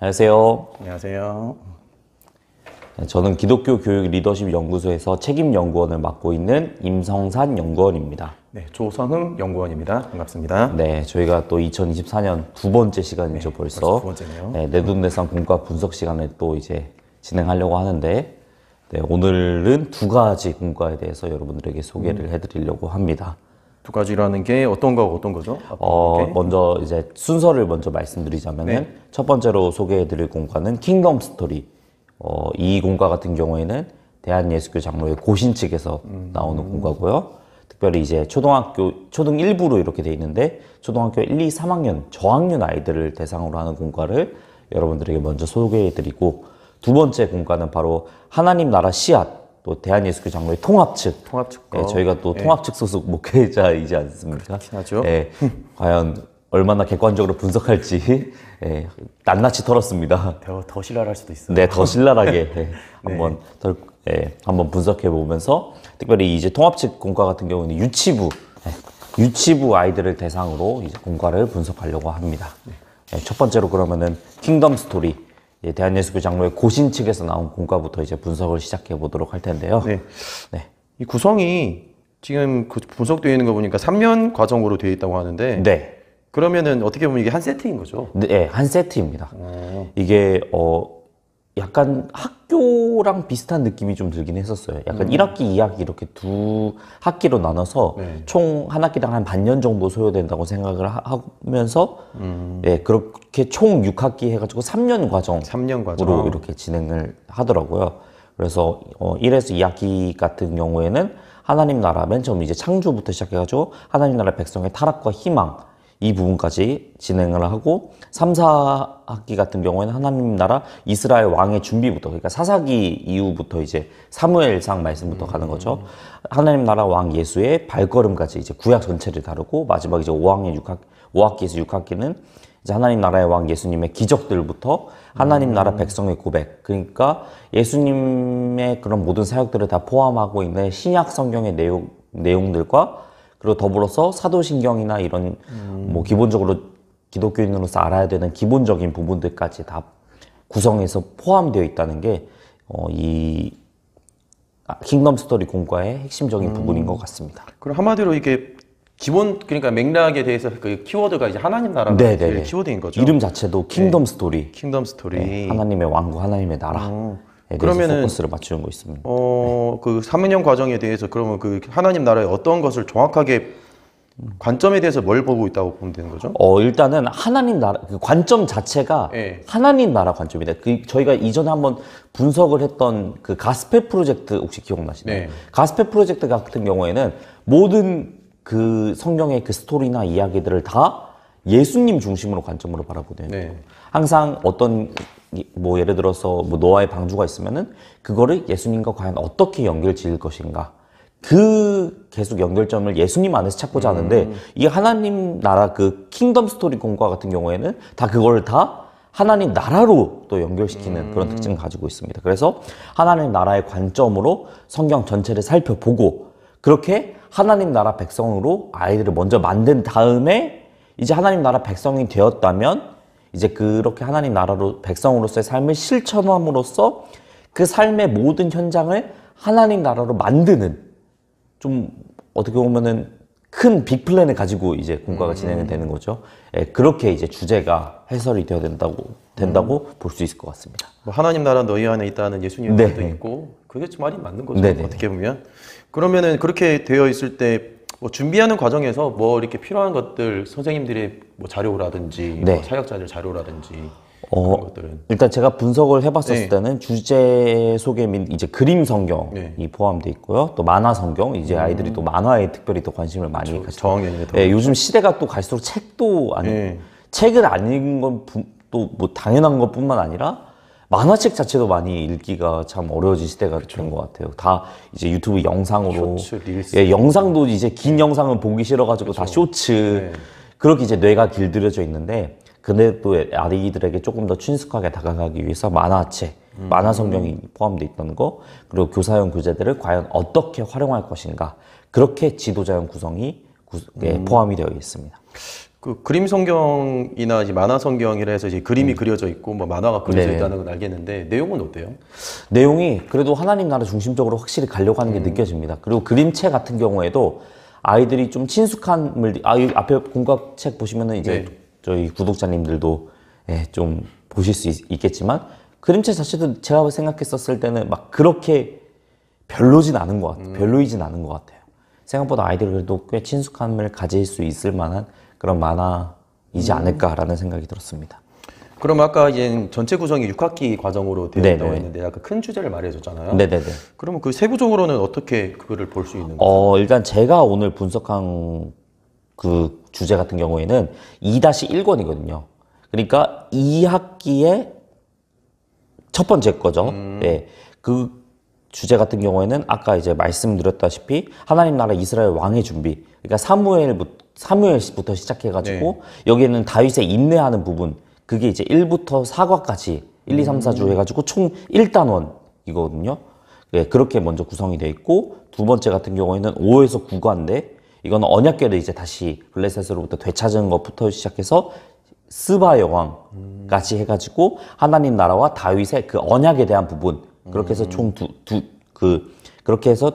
안녕하세요. 안녕하세요. 저는 기독교 교육 리더십 연구소에서 책임 연구원을 맡고 있는 임성산 연구원입니다. 네, 조성흠 연구원입니다. 반갑습니다. 네, 저희가 또 2024년 두 번째 시간이죠, 벌써. 두 번째네요. 네, 내돈내산 공과 분석 시간을 또 이제 진행하려고 하는데, 네, 오늘은 두 가지 공과에 대해서 여러분들에게 소개를 해드리려고 합니다. 두 가지라는 게 어떤 거고 어떤 거죠? 먼저 이제 순서를 먼저 말씀드리자면은 네. 첫 번째로 소개해드릴 공과는 킹덤 스토리. 이 공과 같은 경우에는 대한예수교 장로회 고신 측에서 나오는 공과고요. 특별히 이제 초등 1부로 이렇게 돼 있는데 초등학교 1, 2, 3학년 저학년 아이들을 대상으로 하는 공과를 여러분들에게 먼저 소개해드리고, 두 번째 공과는 바로 하나님 나라 씨앗, 또 대한예수교 장로회 통합 측. 네, 저희가 또 통합 측 소속 목회자이지 않습니까? 그렇긴 하죠. 네, 과연 얼마나 객관적으로 분석할지 낱낱이 털었습니다. 더 신랄할 수도 있어요. 네, 더 신랄하게 한번 분석해 보면서, 특별히 이제 통합 측 공과 같은 경우는 유치부 아이들을 대상으로 이제 공과를 분석하려고 합니다. 네, 첫 번째로 그러면은 킹덤 스토리, 대한예수교 장로회 고신 측에서 나온 공과부터 이제 분석을 시작해 보도록 할 텐데요. 네. 이 구성이 지금 분석되어 있는 거 보니까 3년 과정으로 되어 있다고 하는데, 네. 그러면은 어떻게 보면 이게 한 세트인 거죠? 네, 한 세트입니다. 이게 약간 학교랑 비슷한 느낌이 좀 들긴 했었어요. 약간 1학기, 2학기 이렇게 두 학기로 나눠서 총 한 학기당 한 반년 정도 소요된다고 생각을 하면서 그렇게 총 6학기 해가지고 3년 과정으로 이렇게 진행을 하더라고요. 그래서 1에서 2학기 같은 경우에는 하나님 나라, 맨 처음 이제 창조부터 시작해가지고 하나님 나라 백성의 타락과 희망, 이 부분까지 진행을 하고, 3, 4학기 같은 경우에는 하나님 나라 이스라엘 왕의 준비부터, 그러니까 사사기 이후부터 이제 사무엘상 말씀부터 가는 거죠. 하나님 나라 왕 예수의 발걸음까지 이제 구약 전체를 다루고, 마지막 이제 5학기에서 6학기는 이제 하나님 나라의 왕 예수님의 기적들부터 하나님 나라 백성의 고백, 그러니까 예수님의 그런 모든 사역들을 다 포함하고 있는 신약 성경의 내용들과, 그리고 더불어서 사도신경이나 이런 뭐 기본적으로 기독교인으로서 알아야 되는 기본적인 부분들까지 다 구성해서 포함되어 있다는 게 이 킹덤 스토리 공과의 핵심적인 부분인 것 같습니다. 그럼 한마디로 이게 그러니까 맥락에 대해서 그 키워드가 이제 하나님 나라가 제일 키워드인 거죠. 이름 자체도 킹덤 스토리. 킹덤 스토리. 네, 하나님의 왕국, 하나님의 나라. 그러면은 포커스를 맞추는 거 있습니다. 그 3년 과정에 대해서 그러면 그 하나님 나라의 어떤 것을 정확하게 관점에 대해서 뭘 보고 있다고 보면 되는 거죠? 일단은 하나님 나라, 그 관점 자체가 하나님 나라 관점이다. 저희가 이전에 한번 분석을 했던 그 가스펠 프로젝트 혹시 기억나시나요? 가스펠 프로젝트 같은 경우에는 모든 그 성경의 그 스토리나 이야기들을 다 예수님 중심으로 관점으로 바라보는 항상 어떤 뭐 예를 들어서 뭐 노아의 방주가 있으면은 그거를 예수님과 과연 어떻게 연결 지을 것인가, 그 계속 연결점을 예수님 안에서 찾고자 하는데, 이 하나님 나라 그 킹덤 스토리 공과 같은 경우에는 다 그걸 다 하나님 나라로 또 연결시키는 그런 특징을 가지고 있습니다. 그래서 하나님 나라의 관점으로 성경 전체를 살펴보고, 그렇게 하나님 나라 백성으로 아이들을 먼저 만든 다음에 이제 하나님 나라 백성이 되었다면 이제 그렇게 하나님 나라로 백성으로서의 삶을 실천함으로써 그 삶의 모든 현장을 하나님 나라로 만드는, 좀 어떻게 보면은 큰 빅플랜을 가지고 이제 공과가 진행이 되는 거죠. 그렇게 이제 주제가 해설이 되어야 된다고 볼 수 있을 것 같습니다. 뭐 하나님 나라 너희 안에 있다는 예수님의 말도 있고, 그게 좀 말이 맞는 거죠. 어떻게 보면. 그러면은 그렇게 되어 있을 때 뭐 준비하는 과정에서 뭐 이렇게 필요한 것들, 선생님들의 뭐 자료라든지 뭐 사역자들 자료라든지 그런 것들은 일단 제가 분석을 해봤었을 때는 주제 소개 및 이제 그림 성경이 포함되어 있고요. 또 만화 성경, 이제 아이들이 또 만화에 특별히 또 관심을 많이 가지고, 저학년이네. 요즘 시대가 또 갈수록 책을 안 읽은 건 또 뭐 당연한 것뿐만 아니라 만화책 자체도 많이 읽기가 참 어려워진 시대가 된 것 같아요. 다 이제 유튜브 영상으로, 쇼츠, 릴스. 영상도 이제 긴 영상은 보기 싫어가지고 다 쇼츠, 그렇게 이제 뇌가 길들여져 있는데, 근데 또 아이들에게 조금 더 친숙하게 다가가기 위해서 만화책, 만화 성경이 포함되어 있다는 거, 그리고 교사용 교재들을 과연 어떻게 활용할 것인가, 그렇게 지도자용 구성이 포함이 되어 있습니다. 그 그림 성경이나 이제 만화 성경이라 해서 이제 그림이 그려져 있고 뭐 만화가 그려져 있다는 건 알겠는데 내용은 어때요? 내용이 그래도 하나님 나라 중심적으로 확실히 가려고 하는 게 느껴집니다. 그리고 그림체 같은 경우에도 아이들이 좀 친숙함을 이 앞에 공과책 보시면은 이제 저희 구독자님들도 좀 보실 수 있겠지만 그림체 자체도 제가 생각했었을 때는 막 그렇게 별로진 않은 것 같아요. 별로이진 않은 것 같아요. 생각보다 아이들이 그래도 꽤 친숙함을 가질 수 있을 만한 그런 만화이지 않을까라는 생각이 들었습니다. 그럼 아까 이제 전체 구성이 6학기 과정으로 되어 있다고 했는데 아까 큰 주제를 말해줬잖아요. 네네네. 그러면 그 세부적으로는 어떻게 그거를 볼 수 있는 거죠? 일단 제가 오늘 분석한 그 주제 같은 경우에는 2-1권이거든요. 그러니까 2학기의 첫 번째 거죠. 그 주제 같은 경우에는 아까 이제 말씀드렸다시피 하나님 나라 이스라엘 왕의 준비. 그러니까 사무엘부터 시작해가지고 여기에는 다윗의 인내하는 부분. 그게 이제 1부터 4과까지 1, 2, 3, 4주 해가지고 총 1단원이거든요. 그렇게 먼저 구성이 되어 있고 두 번째 같은 경우에는 5에서 9과인데 이거는 언약궤를 이제 다시 블레셋으로부터 되찾은 것부터 시작해서 스바 여왕까지 해가지고 하나님 나라와 다윗의 그 언약에 대한 부분 그렇게 해서 총 그렇게 해서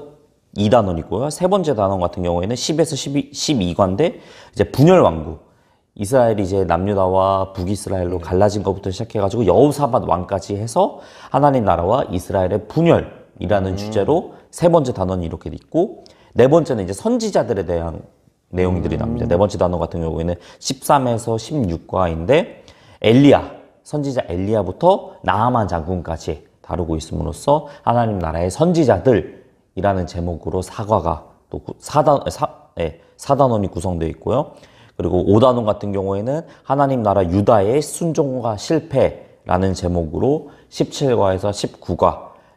2단원이고요. 세 번째 단원 같은 경우에는 10에서 12과인데 이제 분열 왕국 이스라엘이 이제 남유다와 북이스라엘로 갈라진 것부터 시작해가지고 여호사밧 왕까지 해서 하나님 나라와 이스라엘의 분열이라는 주제로 세 번째 단원이 이렇게 있고 네 번째는 이제 선지자들에 대한 내용들이 나옵니다. 네 번째 단원 같은 경우에는 13에서 16과인데 선지자 엘리야부터 나아만 장군까지 다루고 있음으로써 하나님 나라의 선지자들이라는 제목으로 4과가 또 4단원이 구성되어 있고요. 그리고 5단원 같은 경우에는 하나님 나라 유다의 순종과 실패라는 제목으로 17과에서 19과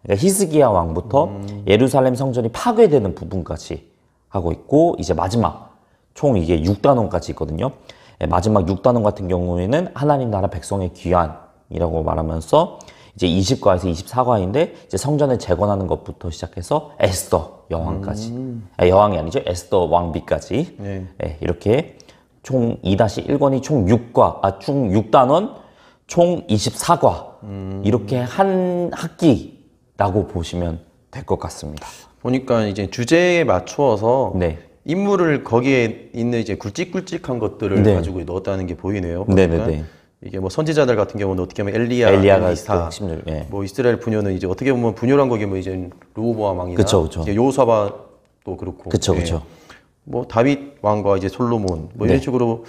그러니까 히스기야 왕부터 예루살렘 성전이 파괴되는 부분까지 하고 있고 이제 마지막 총 이게 6단원까지 있거든요. 마지막 6단원 같은 경우에는 하나님 나라 백성의 귀환이라고 말하면서 이제 20과에서 24과인데 이제 성전을 재건하는 것부터 시작해서 에스더 여왕까지 여왕이 아니죠. 에스더 왕비까지 이렇게 총 2-1권이 총 6단원 총 24과 이렇게 한 학기라고 보시면 될 것 같습니다. 보니까 이제 주제에 맞추어서 인물을 거기에 있는 이제 굵직굵직한 것들을 가지고 넣었다는 게 보이네요. 네네네. 이게 뭐 선지자들 같은 경우는 어떻게 보면 엘리야가 있다. 뭐 이스라엘 부녀는 이제 어떻게 보면 부녀란 거기 뭐 이제 르호보암 왕이나 여호사밧도 그렇고. 그렇죠. 뭐 다윗 왕과 이제 솔로몬 뭐 이런 식으로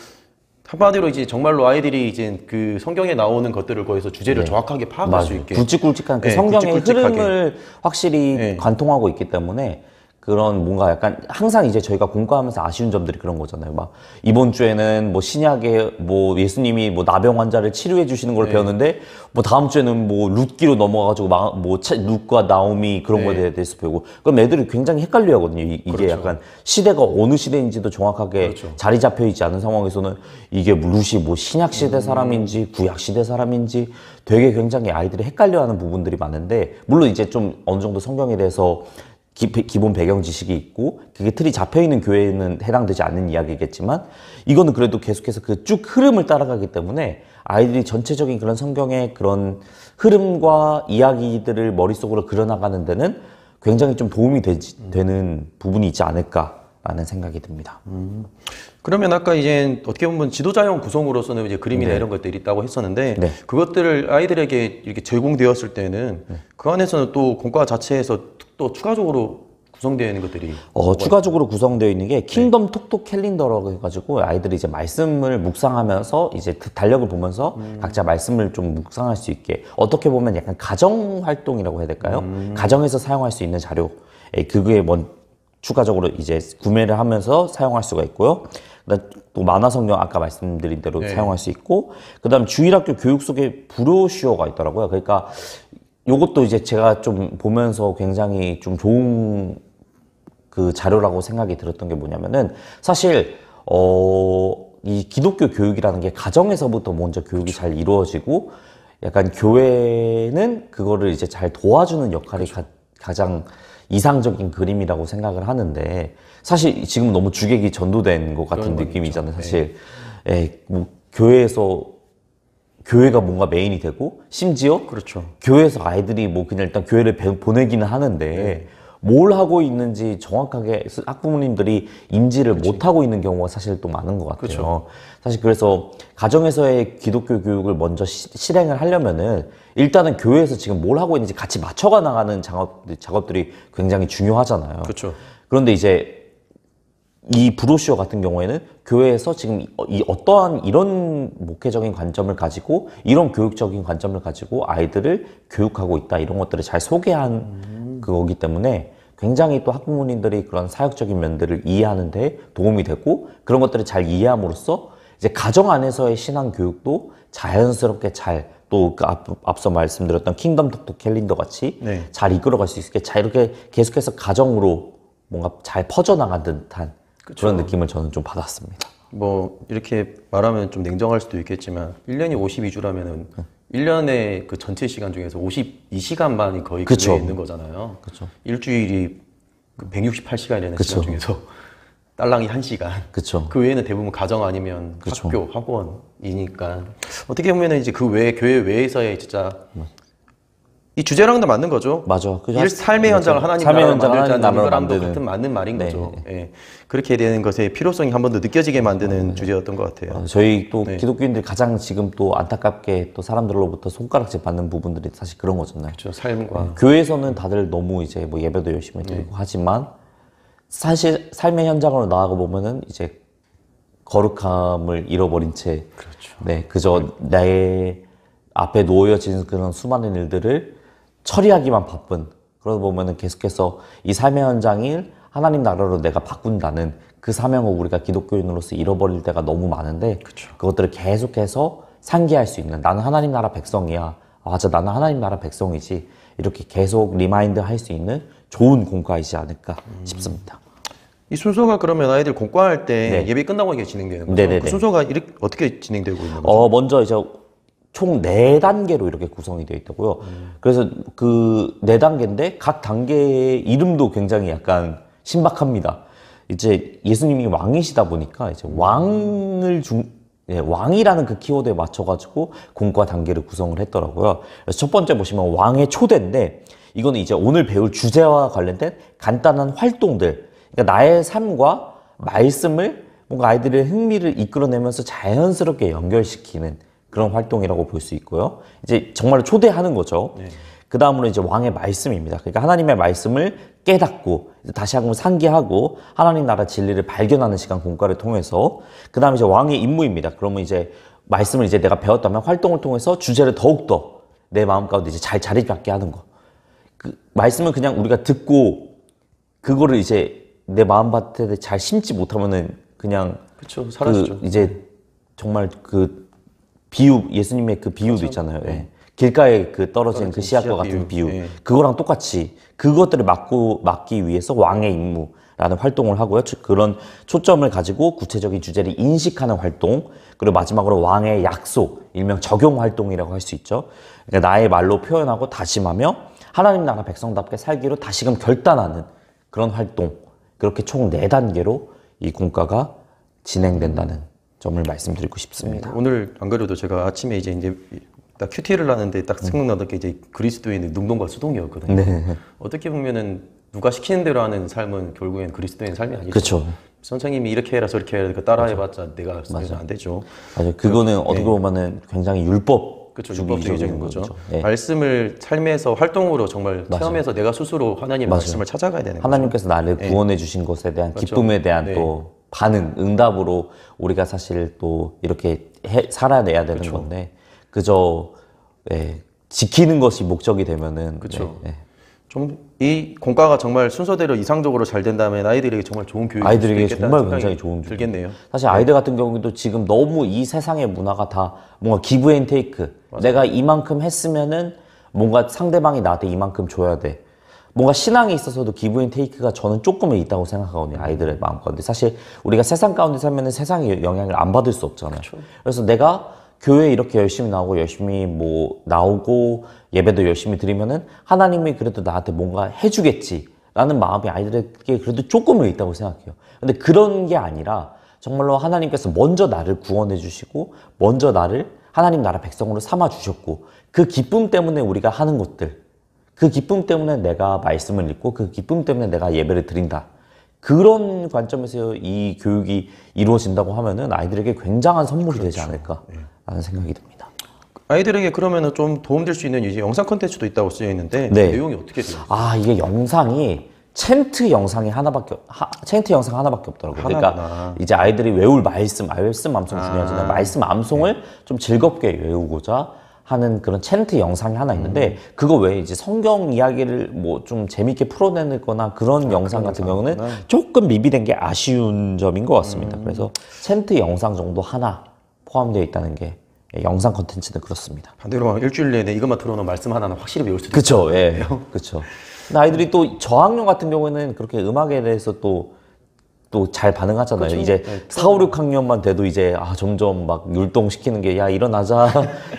한마디로 이제 정말로 아이들이 이제 그 성경에 나오는 것들을 거기서 주제를 정확하게 파악할 수 있게 굵직굵직한 그 성경의 흐름을 확실히 관통하고 있기 때문에 그런 뭔가 약간 항상 이제 저희가 공부하면서 아쉬운 점들이 그런 거잖아요. 막 이번 주에는 뭐 신약에 뭐 예수님이 뭐 나병 환자를 치료해 주시는 걸 배웠는데 뭐 다음 주에는 뭐 룻기로 넘어가가지고 뭐 룻과 나오미 그런 거에 대해서 배우고 그럼 애들이 굉장히 헷갈려 하거든요. 이게 약간 시대가 어느 시대인지도 정확하게 자리 잡혀 있지 않은 상황에서는 이게 룻이 뭐 신약 시대 사람인지 구약 시대 사람인지 되게 굉장히 아이들이 헷갈려 하는 부분들이 많은데 물론 이제 좀 어느 정도 성경에 대해서 기본 배경 지식이 있고 그게 틀이 잡혀있는 교회에는 해당되지 않는 이야기겠지만 이거는 그래도 계속해서 그 쭉 흐름을 따라가기 때문에 아이들이 전체적인 그런 성경의 그런 흐름과 이야기들을 머릿속으로 그려나가는 데는 굉장히 좀 도움이 되는 부분이 있지 않을까라는 생각이 듭니다. 그러면 아까 이제 어떻게 보면 지도자형 구성으로서는 이제 그림이나 이런 것들이 있다고 했었는데 그것들을 아이들에게 이렇게 제공되었을 때는 그 안에서는 또 공과 자체에서 또 추가적으로 구성되어 있는 것들이 추가적으로 구성되어 있는 게 킹덤 톡톡 캘린더라고 해가지고 아이들이 이제 말씀을 묵상하면서 이제 달력을 보면서 각자 말씀을 좀 묵상할 수 있게 어떻게 보면 약간 가정 활동이라고 해야 될까요? 가정에서 사용할 수 있는 자료 그게 추가적으로 이제 구매를 하면서 사용할 수가 있고요. 그다음 또 만화 성경 아까 말씀드린 대로 사용할 수 있고 그다음 주일학교 교육 속에 브로슈어가 있더라고요. 그러니까 요것도 이제 제가 좀 보면서 굉장히 좀 좋은 그 자료라고 생각이 들었던 게 뭐냐면은 사실 이 기독교 교육이라는 게 가정에서부터 먼저 교육이 잘 이루어지고 약간 교회는 그거를 이제 잘 도와주는 역할이 가장 이상적인 그림이라고 생각을 하는데 사실 지금 너무 주객이 전도된 것 같은 느낌이잖아요. 사실 뭐 교회가 뭔가 메인이 되고 심지어 그렇죠. 교회에서 아이들이 뭐 그냥 일단 교회를 보내기는 하는데 뭘 하고 있는지 정확하게 학부모님들이 인지를 못하고 있는 경우가 사실 또 많은 것 같아요. 그렇죠. 사실 그래서 가정에서의 기독교 교육을 먼저 실행을 하려면은 일단은 교회에서 지금 뭘 하고 있는지 같이 맞춰가 나가는 작업들이 굉장히 중요하잖아요. 그렇죠. 그런데 이제 이 브로슈어 같은 경우에는 교회에서 지금 이 어떠한 이런 목회적인 관점을 가지고 이런 교육적인 관점을 가지고 아이들을 교육하고 있다 이런 것들을 잘 소개한 그거기 때문에 굉장히 또 학부모님들이 그런 사역적인 면들을 이해하는 데 도움이 되고 그런 것들을 잘 이해함으로써 이제 가정 안에서의 신앙 교육도 자연스럽게 잘 또 그 앞서 말씀드렸던 킹덤 톡톡 캘린더 같이 잘 이끌어갈 수 있게 잘 이렇게 계속해서 가정으로 뭔가 잘 퍼져나간 듯한 그런 느낌을 저는 좀 받았습니다. 뭐 이렇게 말하면 좀 냉정할 수도 있겠지만 1년이 52주라면은 1년의 그 전체 시간 중에서 52시간만이 거의 교회에 있는 거잖아요. 그쵸. 일주일이 168시간이라는 시간 중에서 딸랑이 1시간. 그쵸. 그 외에는 대부분 가정 아니면 학교, 학원이니까 어떻게 보면은 이제 그 외에 교회 외에서의 진짜 이 주제랑도 맞는 거죠. 맞아. 삶의 현장을 하나님 나라로 만들자는 이거랑도 같은 맞는 말인 거죠. 예. 그렇게 되는 것의 필요성이 한 번 더 느껴지게 만드는 주제였던 것 같아요. 저희 또 기독교인들이 가장 지금 또 안타깝게 또 사람들로부터 손가락질 받는 부분들이 사실 그런 거잖아요. 그렇죠. 삶과 교회에서는 다들 너무 이제 뭐 예배도 열심히 드리고 하지만 사실 삶의 현장으로 나아가 보면은 이제 거룩함을 잃어버린 채 그저 나의 앞에 놓여진 그런 수많은 일들을 처리하기만 바쁜 그러다 보면은 계속해서 이 삶의 현장을 하나님 나라로 내가 바꾼다는 그 사명을 우리가 기독교인으로서 잃어버릴 때가 너무 많은데 그것들을 계속해서 상기할 수 있는 나는 하나님 나라 백성이야. 맞아 나는 하나님 나라 백성이지. 이렇게 계속 리마인드 할 수 있는 좋은 공과이지 않을까 싶습니다. 이 순서가 그러면 아이들 공과할 때 예배 끝나고 이게 진행되는 거죠? 그 순서가 이렇게 어떻게 진행되고 있는 거죠? 먼저 이제 총 4단계로 이렇게 구성이 되어 있다고요. 그래서 그 4단계인데 각 단계의 이름도 굉장히 약간 신박합니다. 이제 예수님이 왕이시다 보니까 이제 왕이라는 그 키워드에 맞춰가지고 공과 단계를 구성을 했더라고요. 그래서 첫 번째 보시면 왕의 초대인데 이거는 이제 오늘 배울 주제와 관련된 간단한 활동들. 그러니까 나의 삶과 말씀을 뭔가 아이들의 흥미를 이끌어내면서 자연스럽게 연결시키는 그런 활동이라고 볼 수 있고요. 이제 정말 초대하는 거죠. 그 다음으로 이제 왕의 말씀입니다. 그러니까 하나님의 말씀을 깨닫고 다시 한번 상기하고 하나님 나라 진리를 발견하는 시간 공과를 통해서 그 다음에 이제 왕의 임무입니다. 그러면 이제 말씀을 이제 내가 배웠다면 활동을 통해서 주제를 더욱더 내 마음 가운데 이제 잘 자리 잡게 하는 거. 그 말씀을 그냥 우리가 듣고 그거를 이제 내 마음밭에 잘 심지 못하면은 그냥 사라지죠. 이제 정말 그 비유 예수님의 그 비유도 있잖아요. 길가에 그 떨어진 그 씨앗과 같은 비유. 그거랑 똑같이 그것들을 막기 위해서 왕의 임무라는 활동을 하고요. 그런 초점을 가지고 구체적인 주제를 인식하는 활동. 그리고 마지막으로 왕의 약속, 일명 적용 활동이라고 할 수 있죠. 그러니까 나의 말로 표현하고 다짐하며 하나님 나라 백성답게 살기로 다시금 결단하는 그런 활동. 그렇게 총 4단계로 이 공과가 진행된다는 점을 말씀드리고 싶습니다. 오늘 안 그래도 제가 아침에 이제 딱 큐티를 하는데 딱 생각나던 게 이제 그리스도인의 능동과 수동이었거든요. 어떻게 보면은 누가 시키는 대로 하는 삶은 결국엔 그리스도인 삶이 아니죠. 그렇죠. 선생님이 이렇게 해라 저렇게 해라 따라해봤자 내가 안 되죠. 맞아요. 그거는 어떻게 보면은 굉장히 율법주의적인 거죠. 말씀을 삶에서 활동으로 정말 체험해서 내가 스스로 하나님의 말씀을 찾아가야 되는 거죠. 하나님께서 나를 구원해 주신 것에 대한 기쁨에 대한 또 반응, 응답으로 우리가 사실 또 이렇게 살아내야 되는 건데 그저 지키는 것이 목적이 되면은 좀 이 공과가 정말 순서대로 이상적으로 잘 된다면 아이들에게 정말 좋은 교육이 아이들에게 정말 굉장히 좋은 들겠네요. 사실 아이들 같은 경우도 지금 너무 이 세상의 문화가 다 뭔가 기브 앤 테이크. 내가 이만큼 했으면은 뭔가 상대방이 나한테 이만큼 줘야 돼. 뭔가 신앙에 있어서도 기브 앤 테이크가 저는 조금은 있다고 생각하거든요. 아이들의 마음 가운데. 사실 우리가 세상 가운데 살면은 세상의 영향을 안 받을 수 없잖아요. 그래서 내가 교회에 이렇게 열심히 나오고 열심히 뭐 나오고 예배도 열심히 드리면은 하나님이 그래도 나한테 뭔가 해주겠지 라는 마음이 아이들에게 그래도 조금은 있다고 생각해요. 근데 그런 게 아니라 정말로 하나님께서 먼저 나를 구원해 주시고 먼저 나를 하나님 나라 백성으로 삼아 주셨고 그 기쁨 때문에 우리가 하는 것들, 그 기쁨 때문에 내가 말씀을 읽고 그 기쁨 때문에 내가 예배를 드린다. 그런 관점에서 이 교육이 이루어진다고 하면은 아이들에게 굉장한 선물이 되지 않을까라는 생각이 듭니다. 아이들에게 그러면은 좀 도움될 수 있는 이제 영상 콘텐츠도 있다고 쓰여 있는데 네. 내용이 어떻게 돼요? 이게 영상이 챈트 영상 하나밖에 없더라고요. 그러니까 이제 아이들이 외울 말씀 암송 중요하잖아요. 말씀 암송을 좀 즐겁게 외우고자 하는 그런 챈트 영상이 하나 있는데 그거 외에 이제 성경 이야기를 뭐 좀 재밌게 풀어내거나 그런 영상 같은 경우는 조금 미비된 게 아쉬운 점인 것 같습니다. 그래서 챈트 영상 정도 하나 포함되어 있다는 게 영상 콘텐츠는 그렇습니다. 반대로 일주일 내내 이것만 들어놓은 말씀 하나는 확실히 외울 수도 그쵸, 예. 그쵸. 근데 아이들이 또 저학년 같은 경우에는 그렇게 음악에 대해서 또 잘 반응하잖아요. 그쵸? 이제 4, 5, 6학년만 돼도 이제 점점 막 율동시키는 게 야 일어나자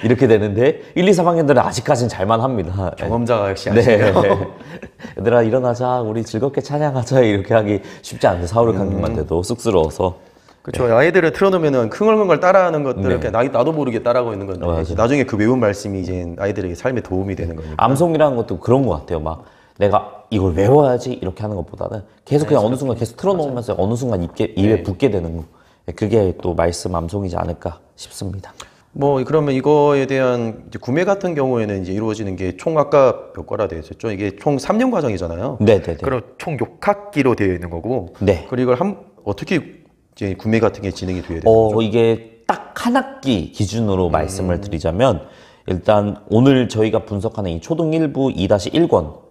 이렇게 되는데 1, 2, 3학년들은 아직까지는 잘만 합니다. 경험자가 역시 아시네요. 얘들아 일어나자 우리 즐겁게 찬양하자 이렇게 하기 쉽지 않아요. 4, 5, 6학년만 돼도 쑥스러워서. 그렇죠. 아이들을 틀어놓으면은 흥얼흥얼 따라하는 것들 이렇게 나도 모르게 따라하고 있는 건데 나중에 그 외운 말씀이 이제 아이들에게 삶에 도움이 되는 거니까. 암송이라는 것도 그런 것 같아요. 막 내가 이걸 외워야지 이렇게 하는 것보다는 계속 그냥 어느 순간 계속 틀어놓으면서 어느 순간 입에 붙게 되는 거. 그게 또 말씀 암송이지 않을까 싶습니다. 뭐 그러면 이거에 대한 이제 구매 같은 경우에는 이제 이루어지는 게 총 아까 몇 과라 되어 있었죠? 이게 총 3년 과정이잖아요. 네네네. 그럼 총 6학기로 되어 있는 거고. 네. 그리고 이걸 어떻게 이제 구매 같은 게 진행이 돼야 되는 거죠? 이게 딱 한 학기 기준으로 말씀을 드리자면 일단 오늘 저희가 분석하는 이 초등 1부 2-1권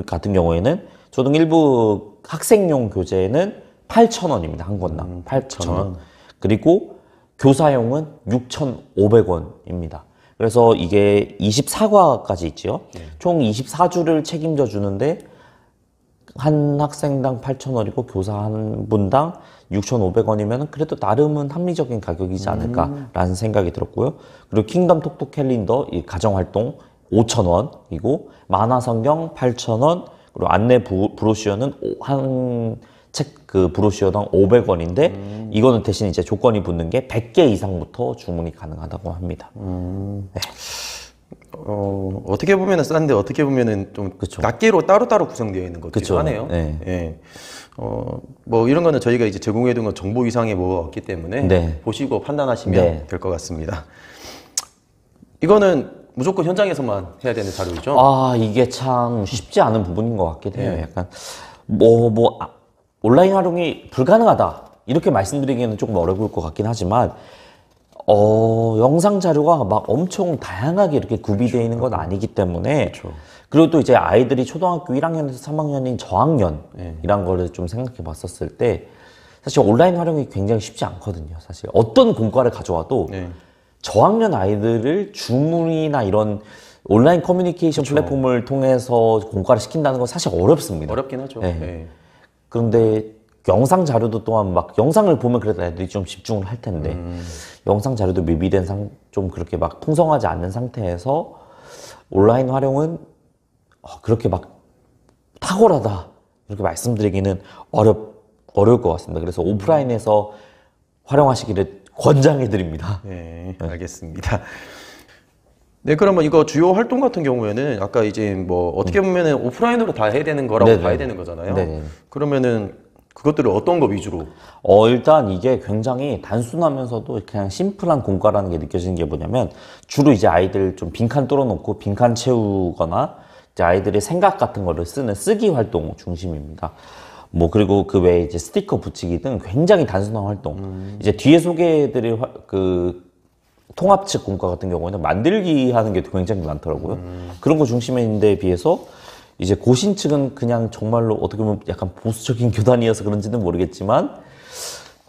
같은 경우에는 초등 1부 학생용 교재는 8,000원입니다. 한 권당 8,000원. 그리고 교사용은 6,500원입니다. 그래서 이게 24과까지 있죠. 총 24주를 책임져 주는데 한 학생당 8,000원이고 교사 한 분당 6,500원이면 그래도 나름은 합리적인 가격이지 않을까라는 생각이 들었고요. 그리고 킹덤 톡톡 캘린더 이 가정활동 5,000원이고 만화성경 8,000원 그리고 안내 브로슈어는 한 책 그 브로슈어당 500원인데 이거는 대신 이제 조건이 붙는 게 100개 이상부터 주문이 가능하다고 합니다. 네. 어떻게 보면은 싼데 어떻게 보면은 좀 그쵸. 낱개로 따로따로 구성되어 있는 것도 그쵸. 하네요. 네. 예. 뭐 이런 거는 저희가 이제 제공해 둔 건 정보 이상의 뭐가 없기 때문에 네. 보시고 판단하시면 네. 될 것 같습니다. 이거는 무조건 현장에서만 해야 되는 자료이죠? 이게 참 쉽지 않은 부분인 것 같긴 해요. 네. 약간 온라인 활용이 불가능하다 이렇게 말씀드리기에는 조금 어려울 것 같긴 하지만 영상 자료가 막 엄청 다양하게 이렇게 구비되어 있는 건 아니기 때문에 그리고 또 이제 아이들이 초등학교 1학년에서 3학년인 저학년이란 거를 좀 생각해 봤었을 때 사실 온라인 활용이 굉장히 쉽지 않거든요. 사실 어떤 공과를 가져와도 저학년 아이들을 줌이나 이런 온라인 커뮤니케이션 플랫폼을 통해서 공과를 시킨다는 건 사실 어렵습니다. 어렵긴 하죠. 네. 그런데 영상 자료도 또한 막 영상을 보면 그래도 애들이 좀 집중을 할 텐데 영상 자료도 미비된 좀 그렇게 막 풍성하지 않는 상태에서 온라인 활용은 그렇게 막 탁월하다 이렇게 말씀드리기는 어려울 것 같습니다. 그래서 오프라인에서 활용하시기를 권장해 드립니다. 네, 알겠습니다. 네, 그러면 이거 주요 활동 같은 경우에는 아까 이제 뭐 어떻게 보면은 오프라인으로 다 해야 되는 거라고 네네. 봐야 되는 거잖아요. 네네. 그러면은 그것들을 어떤 거 위주로? 일단 이게 굉장히 단순하면서도 그냥 심플한 공과라는 게 느껴지는 게 뭐냐면 주로 이제 아이들 좀 빈칸 뚫어놓고 빈칸 채우거나 이제 아이들의 생각 같은 거를 쓰는 쓰기 활동 중심입니다. 뭐 그리고 그 외에 이제 스티커 붙이기 등 굉장히 단순한 활동. 이제 뒤에 소개해드릴 그 통합 측 공과 같은 경우에는 만들기 하는 게 굉장히 많더라고요. 그런 거 중심인데 비해서 이제 고신 측은 그냥 정말로 어떻게 보면 약간 보수적인 교단이어서 그런지는 모르겠지만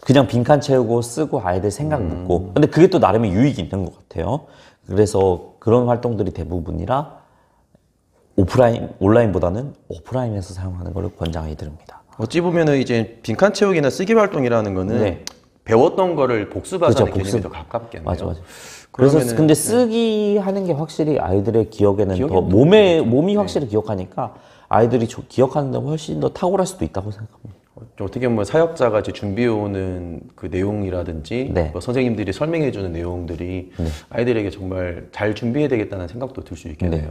그냥 빈칸 채우고 쓰고 아이들 생각 묻고 근데 그게 또 나름의 유익이 있는 것 같아요. 그래서 그런 활동들이 대부분이라 온라인보다는 오프라인에서 사용하는 것을 권장해 드립니다. 어찌 보면은 이제 빈칸 채우기나 쓰기 활동이라는 거는 배웠던 거를 복습하자는 개념이 더 가깝겠네요. 맞아. 그래서 근데 쓰기 하는 게 확실히 아이들의 기억에는 더 몸이 확실히 기억하니까 아이들이 기억하는 데 훨씬 더 탁월할 수도 있다고 생각합니다. 어떻게 보면 사역자가 이제 준비해오는 그 내용이라든지 네. 뭐 선생님들이 설명해주는 내용들이 네. 아이들에게 정말 잘 준비해야 되겠다는 생각도 들 수 있겠네요. 네.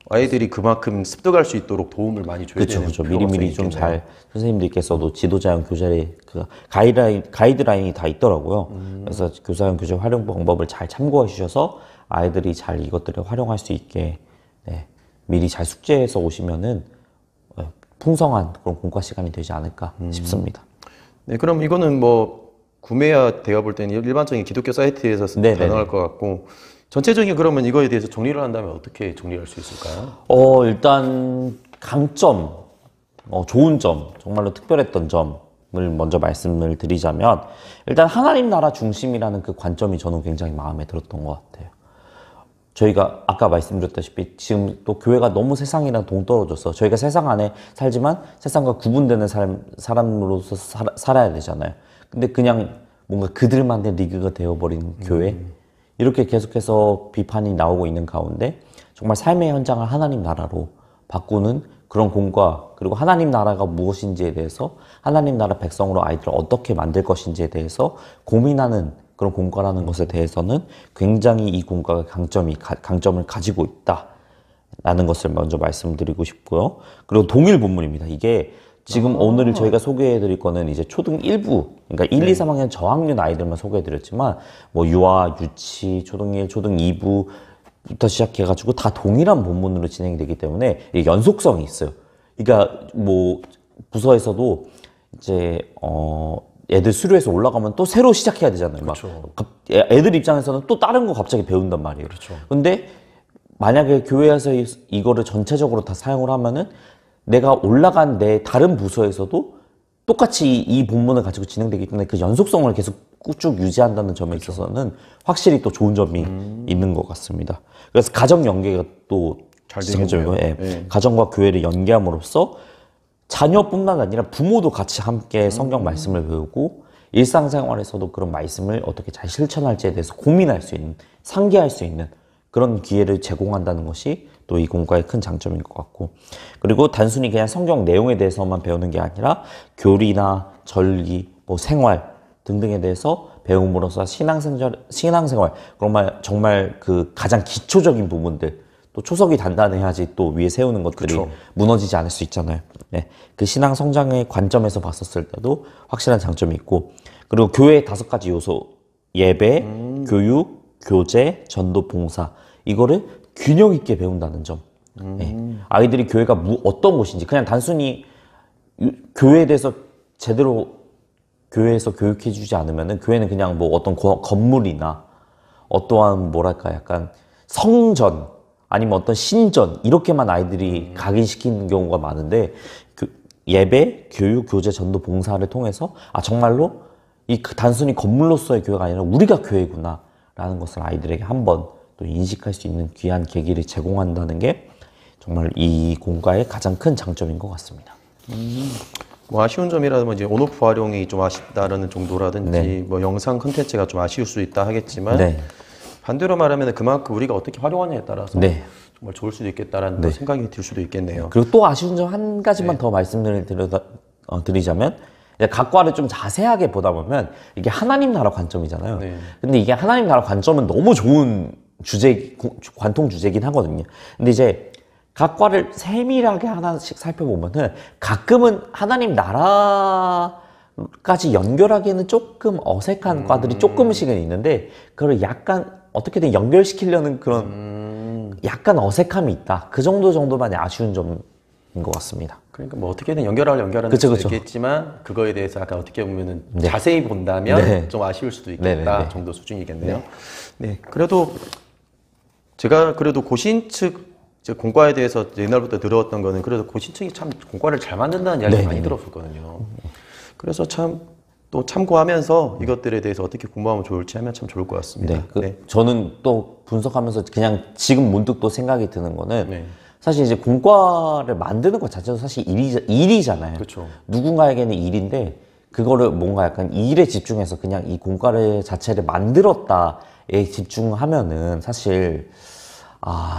아이들이 그만큼 습득할 수 있도록 도움을 많이 줘야 되는 그렇죠. 필요성이 미리미리 좀 있겠네요. 잘 선생님들께서도 지도자형 교재에 그 가이드라인이 다 있더라고요. 그래서 교사형 교재 활용 방법을 잘 참고해 주셔서 아이들이 잘 이것들을 활용할 수 있게 네, 미리 잘 숙제해서 오시면은 풍성한 그런 공과 시간이 되지 않을까 싶습니다. 네, 그럼 이거는 뭐 구매야 제가 볼 때는 일반적인 기독교 사이트에서 네네네. 가능할 것 같고 전체적인 그러면 이거에 대해서 정리를 한다면 어떻게 정리할 수 있을까요? 일단 강점, 좋은 점, 정말로 특별했던 점을 먼저 말씀을 드리자면 일단 하나님 나라 중심이라는 그 관점이 저는 굉장히 마음에 들었던 것 같아요. 저희가 아까 말씀드렸다시피 지금 또 교회가 너무 세상이랑 동떨어져서 저희가 세상 안에 살지만 세상과 구분되는 사람으로서 살아야 되잖아요. 근데 그냥 뭔가 그들만의 리그가 되어버린 교회 이렇게 계속해서 비판이 나오고 있는 가운데 정말 삶의 현장을 하나님 나라로 바꾸는 그런 공과 그리고 하나님 나라가 무엇인지에 대해서 하나님 나라 백성으로 아이들을 어떻게 만들 것인지에 대해서 고민하는 그런 공과라는 것에 대해서는 굉장히 이 공과가 강점을 가지고 있다라는 것을 먼저 말씀드리고 싶고요. 그리고 동일 본문입니다. 이게 지금 오늘 저희가 소개해드릴 거는 이제 초등 1부, 그러니까 1, 2, 3학년 저학년 아이들만 소개해드렸지만 뭐 유아, 유치, 초등 1, 초등 2부부터 시작해가지고 다 동일한 본문으로 진행이 되기 때문에 연속성이 있어요. 그러니까 뭐 부서에서도 이제 애들 수료해서 올라가면 또 새로 시작해야 되잖아요. 그렇죠. 막 애들 입장에서는 또 다른 거 갑자기 배운단 말이에요. 그렇죠. 근데 만약에 교회에서 이거를 전체적으로 다 사용을 하면은 내가 올라간 내 다른 부서에서도 똑같이 이 본문을 가지고 진행되기 때문에 그 연속성을 계속 쭉 유지한다는 점에 있어서는 확실히 또 좋은 점이 있는 것 같습니다. 그래서 가정 연계가 또 잘 장점이고요. 되겠네요. 예. 네. 가정과 교회를 연계함으로써 자녀뿐만 아니라 부모도 같이 함께 성경 말씀을 배우고 일상생활에서도 그런 말씀을 어떻게 잘 실천할지에 대해서 고민할 수 있는, 상기할 수 있는 그런 기회를 제공한다는 것이 또 이 공과의 큰 장점인 것 같고, 그리고 단순히 그냥 성경 내용에 대해서만 배우는 게 아니라 교리나 절기, 뭐 생활 등등에 대해서 배움으로써 신앙생활 정말 그 가장 기초적인 부분들, 또 초석이 단단해야지 또 위에 세우는 것들이 그쵸. 무너지지 않을 수 있잖아요. 네. 그 신앙 성장의 관점에서 봤었을 때도 확실한 장점이 있고, 그리고 교회의 5가지 요소, 예배, 교육, 교제, 전도, 봉사, 이거를 균형 있게 배운다는 점. 네. 아이들이 교회가 어떤 곳인지 그냥 단순히 교회에 대해서 제대로 교회에서 교육해 주지 않으면은 교회는 그냥 뭐 어떤 건물이나 어떠한 뭐랄까 약간 성전 아니면 어떤 신전 이렇게만 아이들이 각인시키는 경우가 많은데 예배, 교육, 교제, 전도, 봉사를 통해서 정말로 단순히 건물로서의 교회가 아니라 우리가 교회구나 라는 것을 아이들에게 한번 또 인식할 수 있는 귀한 계기를 제공한다는 게 정말 이 공과의 가장 큰 장점인 것 같습니다. 뭐 아쉬운 점이라면 이제 온오프 활용이 좀 아쉽다라는 정도라든지 네. 뭐 영상 콘텐츠가 좀 아쉬울 수 있다 하겠지만 네. 반대로 말하면 그만큼 우리가 어떻게 활용하냐에 따라서 네. 정말 좋을 수도 있겠다라는 또 생각이 들 수도 있겠네요. 그리고 또 아쉬운 점 한 가지만 더 말씀을 드리자면 이제 각 과를 좀 자세하게 보다 보면 이게 하나님 나라 관점이잖아요. 네. 근데 이게 하나님 나라 관점은 너무 좋은 관통 주제긴 하거든요. 근데 이제 각 과를 세밀하게 하나씩 살펴보면은 가끔은 하나님 나라까지 연결하기에는 조금 어색한 과들이 조금씩은 있는데 그걸 약간 어떻게든 연결시키려는 그런 약간 어색함이 있다. 그 정도만이 아쉬운 점인 것 같습니다. 그러니까 뭐 어떻게든 연결하는 그쵸, 수도 그쵸. 있겠지만 그거에 대해서 아까 어떻게 보면은 네. 자세히 본다면 네. 좀 아쉬울 수도 있겠다 네네네. 정도 수준이겠네요. 네, 그래도 제가 그래도 고신 측 이제 공과에 대해서 옛날부터 들어왔던 거는 그래도 고신 측이 참 공과를 잘 만든다는 이야기 많이 들었었거든요. 그래서 참 또 참고하면서 이것들에 대해서 어떻게 공부하면 좋을지 하면 참 좋을 것 같습니다. 네. 저는 또 분석하면서 그냥 지금 문득 또 생각이 드는 거는 네. 사실 이제 공과를 만드는 것 자체도 사실 일이잖아요. 그렇죠. 누군가에게는 일인데 그거를 뭔가 약간 일에 집중해서 그냥 이 공과를 자체를 만들었다에 집중하면은 사실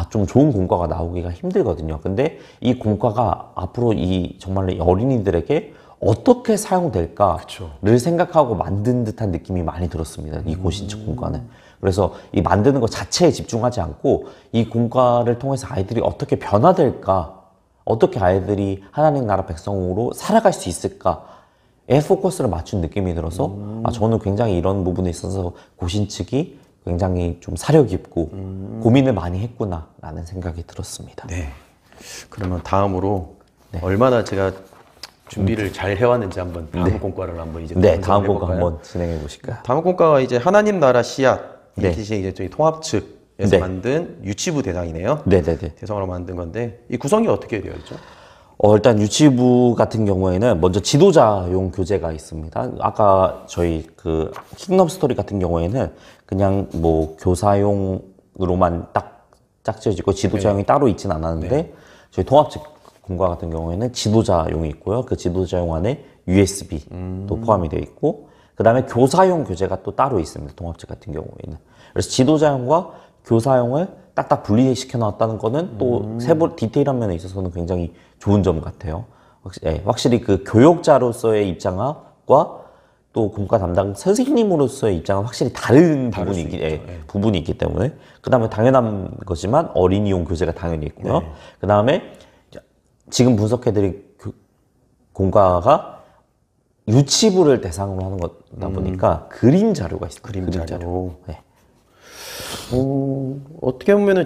좀 좋은 공과가 나오기가 힘들거든요. 근데 이 공과가 앞으로 정말 어린이들에게 어떻게 사용될까를 그쵸. 생각하고 만든 듯한 느낌이 많이 들었습니다. 이 고신측 공과는. 그래서 이 만드는 것 자체에 집중하지 않고 이 공과를 통해서 아이들이 어떻게 변화될까, 어떻게 아이들이 하나님 나라 백성으로 살아갈 수 있을까에 포커스를 맞춘 느낌이 들어서 저는 굉장히 이런 부분에 있어서 고신 측이 굉장히 좀 사려 깊고 고민을 많이 했구나라는 생각이 들었습니다. 네. 그러면 다음으로 얼마나 제가 준비를 잘 해왔는지 한번 다음 공과를 한번 이제 다음 공과 한번 진행해 보실까요? 다음 공과가 이제 하나님 나라 씨앗 이게 이제 저희 통합 측에서 네. 만든 유치부 대상이네요. 네네네. 대상으로 만든 건데 이 구성이 어떻게 되어 있죠? 일단 유치부 같은 경우에는 먼저 지도자용 교재가 있습니다. 아까 저희 그 킹덤 스토리 같은 경우에는 그냥 뭐 교사용으로만 딱 짝지어지고 지도자용이 따로 있진 않았는데 저희 통합측 공과 같은 경우에는 지도자용이 있고요. 그 지도자용 안에 USB도 포함이 되어 있고 그 다음에 교사용 교재가 또 따로 있습니다. 통합측 같은 경우에는. 그래서 지도자용과 교사용을 딱딱 분리시켜 놨다는 거는 또 세부 디테일한 면에 있어서는 굉장히 좋은 점 같아요. 확실히 그 교육자로서의 입장과 또 공과 담당 선생님으로서의 입장은 확실히 다른 부분이 있기 때문에 그 다음에 당연한 거지만 어린이용 교재가 당연히 있고요. 그 다음에 지금 분석해드릴 공과가 유치부를 대상으로 하는 거다 보니까 그림 자료가 있어요. 그림 자료. 네. 어떻게 보면은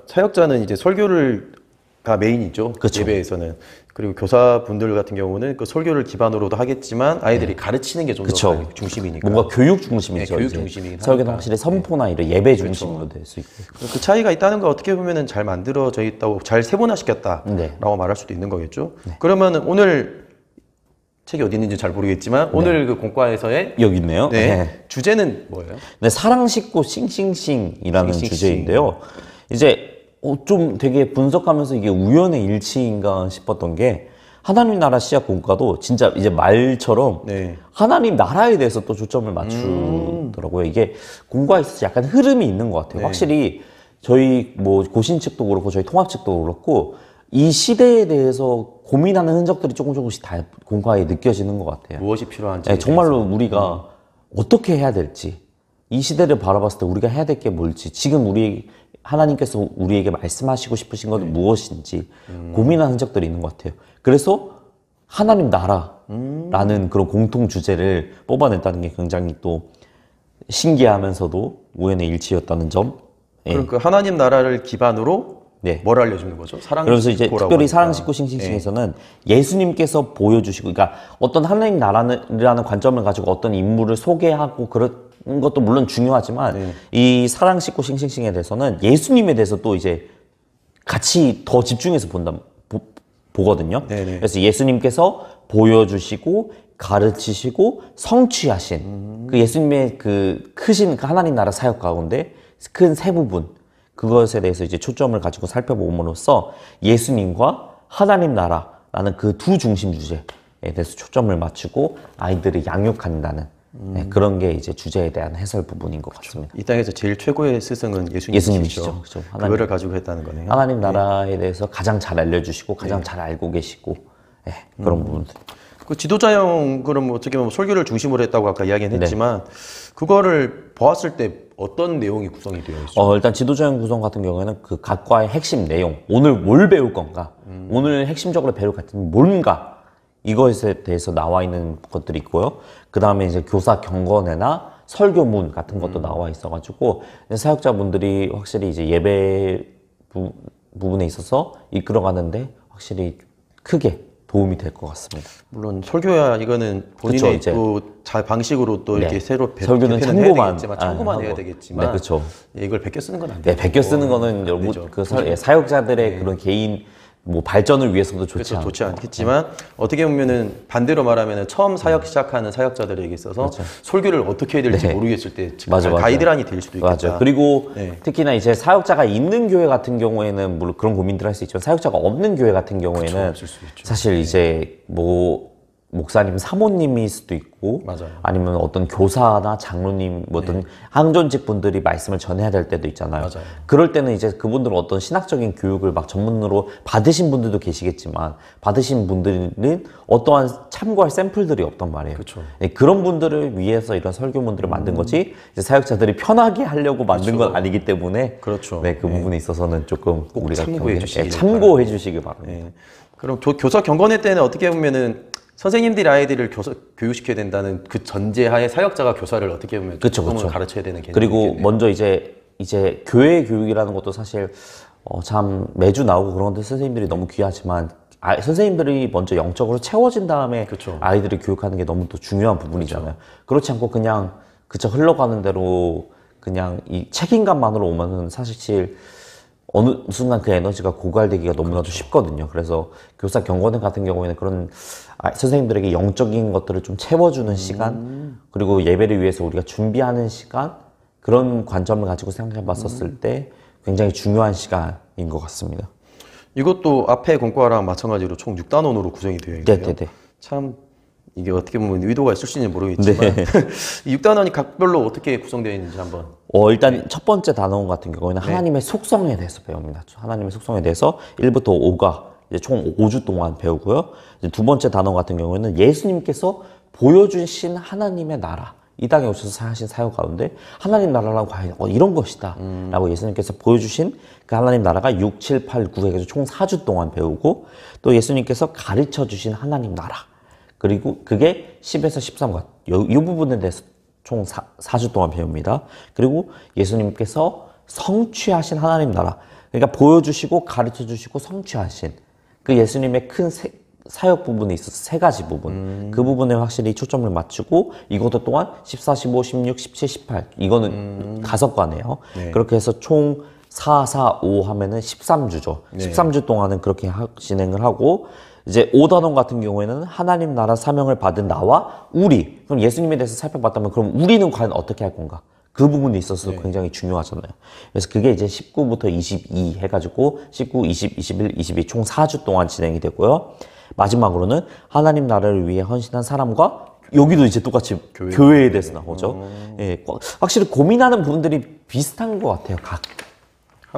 사역자는 이제 설교가 메인이죠. 그쵸. 예배에서는. 그리고 교사분들 같은 경우는 그 설교를 기반으로도 하겠지만 아이들이 가르치는 게 좀 더 중심이니까. 뭔가 교육 중심이죠. 교육 중심이긴 설교는 하니까. 확실히 선포나 이런 예배 중심으로 될 수 있고. 그 차이가 있다는 거 어떻게 보면은 잘 만들어져 있다고 잘 세분화시켰다라고 말할 수도 있는 거겠죠. 그러면 오늘 책이 어디 있는지 잘 모르겠지만 오늘 그 공과에서의 여기 있네요. 주제는 뭐예요? 사랑 싣고 싱싱싱이라는 주제인데요. 이제 좀 되게 분석하면서 이게 우연의 일치인가 싶었던 게 하나님 나라 씨앗 공과도 진짜 이제 말처럼 하나님 나라에 대해서 또 초점을 맞추더라고요. 이게 공과에 있어서 약간 흐름이 있는 것 같아요. 확실히 저희 뭐 고신 측도 그렇고 저희 통합 측도 그렇고 이 시대에 대해서 고민하는 흔적들이 조금씩 다 공과에 느껴지는 것 같아요. 무엇이 필요한지. 정말로 우리가 어떻게 해야 될지, 이 시대를 바라봤을 때 우리가 해야 될 게 뭘지, 지금 하나님께서 우리에게 말씀하시고 싶으신 것은 무엇인지 고민하는 흔적들이 있는 것 같아요. 그래서 하나님 나라라는 그런 공통 주제를 뽑아냈다는 게 굉장히 또 신기하면서도 우연의 일치였다는 점. 그럼 그 하나님 나라를 기반으로 뭘 알려주는 거죠? 그래서 이제 특별히 사랑 싣고 싱싱싱에서는 예수님께서 보여주시고, 그러니까 어떤 하나님 나라라는 관점을 가지고 어떤 인물을 소개하고 그런 것도 물론 중요하지만 이 사랑 싣고 싱싱싱에 대해서는 예수님에 대해서 또 이제 같이 더 집중해서 보거든요. 그래서 예수님께서 보여주시고 가르치시고 성취하신 그 예수님의 그 크신 그 하나님 나라 사역 가운데 큰 세 부분, 그것에 대해서 이제 초점을 가지고 살펴봄으로써 예수님과 하나님 나라라는 그 두 중심 주제에 대해서 초점을 맞추고 아이들을 양육한다는 그런 게 이제 주제에 대한 해설 부분인 것 같습니다. 이 땅에서 제일 최고의 스승은 예수님이시죠. 그렇죠. 그거를 가지고 했다는 거네요. 하나님 나라에 대해서 가장 잘 알려주시고 가장 잘 알고 계시고 그런 부분들. 그 지도자형 그럼 어떻게 보면 설교를 중심으로 했다고 아까 이야기는 했지만 그거를 보았을 때 어떤 내용이 구성이 되어 있죠? 일단 지도자형 구성 같은 경우에는 그 각과의 핵심 내용, 오늘 뭘 배울 건가, 오늘 핵심적으로 배울 같은 뭔가, 이것에 대해서 나와 있는 것들이 있고요. 그 다음에 이제 교사 경건회나 설교문 같은 것도 나와 있어가지고 사역자분들이 확실히 이제 예배 부분에 있어서 이끌어가는데 확실히 크게 도움이 될 것 같습니다. 물론 설교야 이거는 본인의 또 방식으로 또 이렇게 새로 설교는 참고만 해야 되겠지만 이걸 베껴 쓰는 건 안 돼요. 베껴 쓰는 거는 그 사역자들의 그런 개인 뭐 발전을 위해서도 좋지 않겠지만 어떻게 보면은 반대로 말하면은 처음 사역 시작하는 사역자들에게 있어서 설교를 어떻게 해야 될지 모르겠을 때 가이드라인이 될 수도 있겠다. 그리고 특히나 이제 사역자가 있는 교회 같은 경우에는 물론 그런 고민들 할 수 있지만 사역자가 없는 교회 같은 경우에는 사실 이제 뭐 목사님, 사모님일 수도 있고, 맞아요. 아니면 어떤 교사나 장로님, 뭐 어떤 항존직 분들이 말씀을 전해야 될 때도 있잖아요. 맞아요. 그럴 때는 이제 그분들은 어떤 신학적인 교육을 막 전문으로 받으신 분들도 계시겠지만, 받으신 분들은 어떠한 참고할 샘플들이 없단 말이에요. 그렇죠. 예, 그런 분들을 위해서 이런 설교문들을 만든 거지, 이제 사역자들이 편하게 하려고 만든 건 아니기 때문에, 그렇죠. 네, 그 부분에 있어서는 조금 우리가 참고해 주시기 바랍니다. 그럼 교사 경건회 때는 어떻게 보면은 선생님들이 아이들을 교육시켜야 된다는 그 전제하에 사역자가 교사를 어떻게 보면 그쵸. 가르쳐야 되는 개념이 그리고 있겠네요. 먼저 이제 교회 교육이라는 것도 사실 참 매주 나오고 그런 건데 선생님들이 너무 귀하지만 선생님들이 먼저 영적으로 채워진 다음에 그쵸. 아이들을 교육하는 게 너무 또 중요한 부분이잖아요. 그렇지 않고 그냥 그저 흘러가는 대로 그냥 이 책임감만으로 오면은 사실 어느 순간 그 에너지가 고갈되기가 너무나도 쉽거든요. 그래서 교사 경건회 같은 경우에는 그런 선생님들에게 영적인 것들을 좀 채워주는 시간, 그리고 예배를 위해서 우리가 준비하는 시간, 그런 관점을 가지고 생각해 봤었을 때 굉장히 중요한 시간인 것 같습니다. 이것도 앞에 공과랑 마찬가지로 총 6단원으로 구성이 되어 있고요. 네네네. 참 이게 어떻게 보면 의도가 있을지는 모르겠지만 네. 이 6단원이 각별로 어떻게 구성되어 있는지 한번. 일단 첫 번째 단원 같은 경우에는 하나님의 속성에 대해서 배웁니다. 하나님의 속성에 대해서 1부터 5가 이제 총 5주 동안 배우고요. 이제 두 번째 단원 같은 경우에는 예수님께서 보여주신 하나님의 나라, 이 땅에 오셔서 하신 사역 가운데 하나님 나라라고 과연 이런 것이다 라고 예수님께서 보여주신 그 하나님 나라가 6, 7, 8, 9 해서 총 4주 동안 배우고, 또 예수님께서 가르쳐 주신 하나님 나라, 그리고 그게 10에서 13과 이 부분에 대해서 총 4주 동안 배웁니다. 그리고 예수님께서 성취하신 하나님 나라, 그러니까 보여주시고 가르쳐 주시고 성취하신 그 예수님의 큰 사역 부분에 있어서 세 가지 부분, 그 부분에 확실히 초점을 맞추고, 이것도 또한 14, 15, 16, 17, 18 이거는 5과네요. 네. 그렇게 해서 총 4, 4, 5 하면은 13주죠. 네. 13주 동안은 그렇게 진행을 하고, 이제 5단원 같은 경우에는 하나님 나라 사명을 받은 나와 우리, 그럼 예수님에 대해서 살펴봤다면 그럼 우리는 과연 어떻게 할 건가? 그 부분에 있어서 굉장히 중요하잖아요. 그래서 그게 이제 19부터 22 해가지고 19, 20, 21, 22 총 4주 동안 진행이 되고요. 마지막으로는 하나님 나라를 위해 헌신한 사람과, 여기도 이제 똑같이 교회에 대해서 나오죠. 예, 확실히 고민하는 부분들이 비슷한 것 같아요. 각